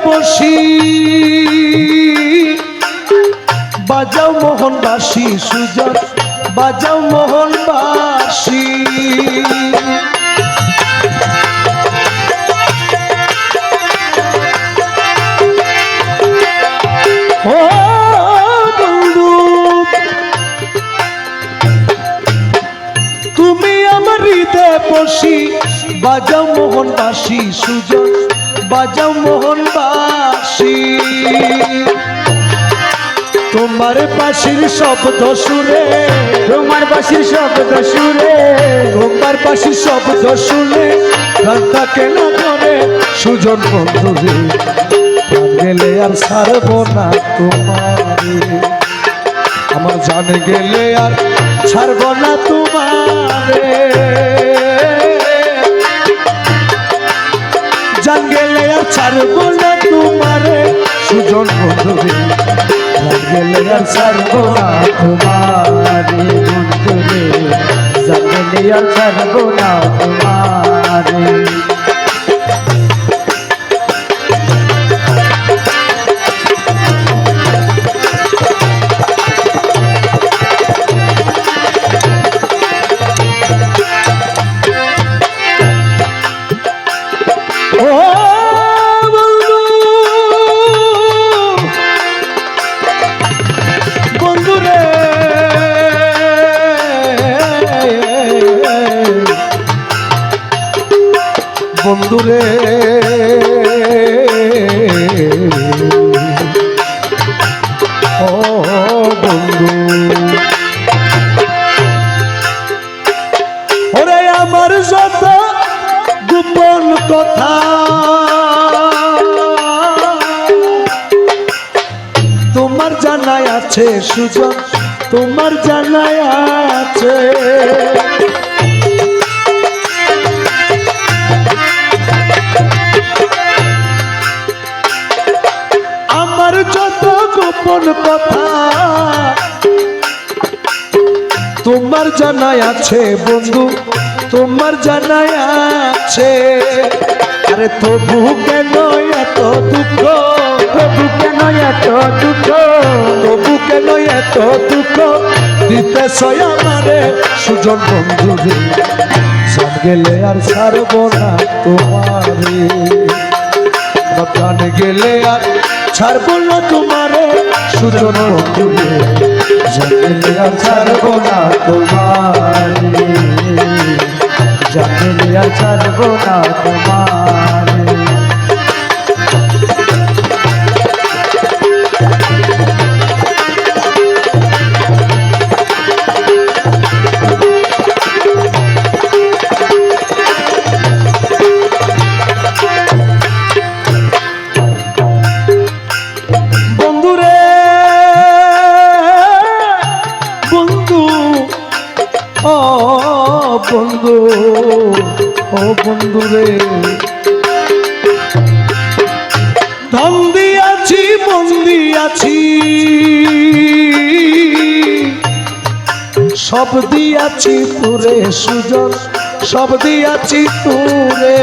বসি বাজাও মোহন বাসি সুজন বাজাও মোহন বাসি ও বন্ধু তুমি আমার হৃদয়ে বসি বাজাও মোহন বাসি সুজন বাজাও মোহন বাসি তোমার বাঁশির শব্দ সুরে তোমার বাঁশির শব্দ সুরে তোমার বাঁশির শব্দ শুনে গানটাকে না করে সুজন বন্ধু রে গেলে আর ছাড়বো না তোমারে আমার জানে গেলে আর ছাড়বো না তোমারে জান গেলে আর ছাড়বো না তোমারে সুজন বন্ধু রে গেলে আর ছাড়বো না তোমারে বন্ধু রে জান গেলে আর ছাড়বো না তোমারে বন্ধুরে ও বন্ধু ওরে আমার যত গোপন কথা তোমার জানাই আছে সুজন তোমার জানাই আছে গোপন কথা তোমার জানাই আছে বন্ধু তোমার জানাই আছে আরে তবু কেন এত দুঃখ তবু কেন এত দুঃখ তবু কেন এত দুঃখ দিতেছ আমারে সুজন বন্ধু রে জান গেলে আর ছাড়বো না তোমারে প্রাণ গেলে আর ছাড়বো না তোমারে সুজন বন্ধু রে জান গেলে আর ছাড়বো না তোমারে জান গেলে আর ছাড়বো না তোমারে বন্ধু ও বন্ধু রে ধন দিয়াছি মন দিয়াছি সব দিয়াছি তোরে সুজন সব দিয়াছি তোরে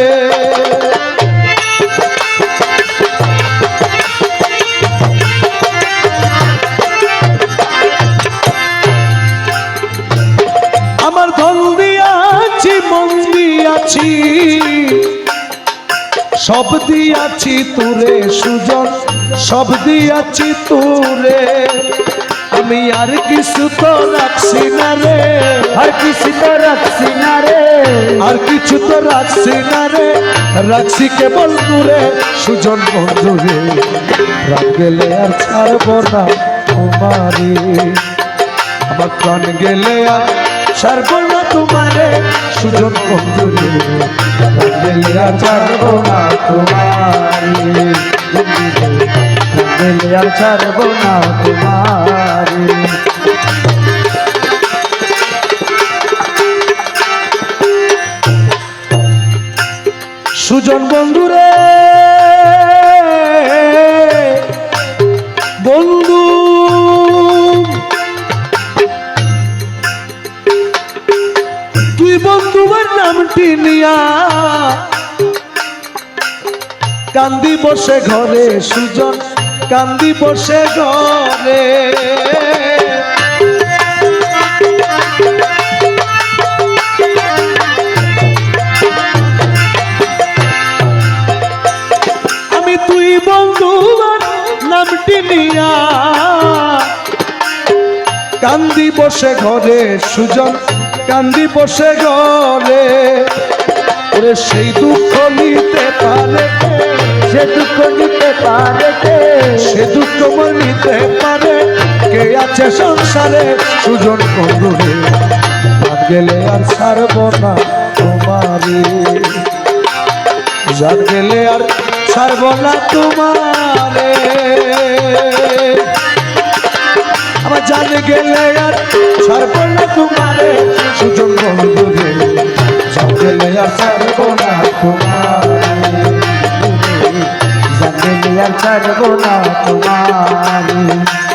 আমার ধন দিয়াছি মন দিয়াছি সব দিয়াছি তোরে সুজন সব দিয়াছি তোরে আমি আর কিছু তো রাখছি না রে আর কিছু তো রাখছি না রে আর কিছু তো রাখছি না রে রাখছি কেবল তোরে সুজন বন্ধু রে রাত গেলে আর ছাড়বো না তোমারে আমার প্রাণ গেলে আর ছাড়বো না তোমারে সুজন বন্ধু রে রাত গেলে আর ছাড়বো না তোমারে গেলে আর ছাড়বো না তোমারে সুজন বন্ধু রে বন্ধু তুই বন্ধুর নামটি নিয়া কান্দি বসে ঘরে সুজন কান্দি বসে ঘরে আমি তুই বন্ধু নামটি নিয়া কান্দি বসে ঘরে সুজন কান্দি বসে ঘরে ওরে সেই দুঃখ নিতে পারে সে দুঃখ নিতে পারে কে? সে দুঃখ নিতে পারে কে আছে সংসারে সুজন বন্ধুরে জান গেলে আর ছাড়ব না তোমারে জান গেলে আর ছাড়ব না তোমারে আমার জান গেলে আর ছাড়ব না তোমারে সুজন বন্ধুরে জান গেলে আর ছাড়ব না তোমারে জানলে আর ছাড়বো না তোমারে।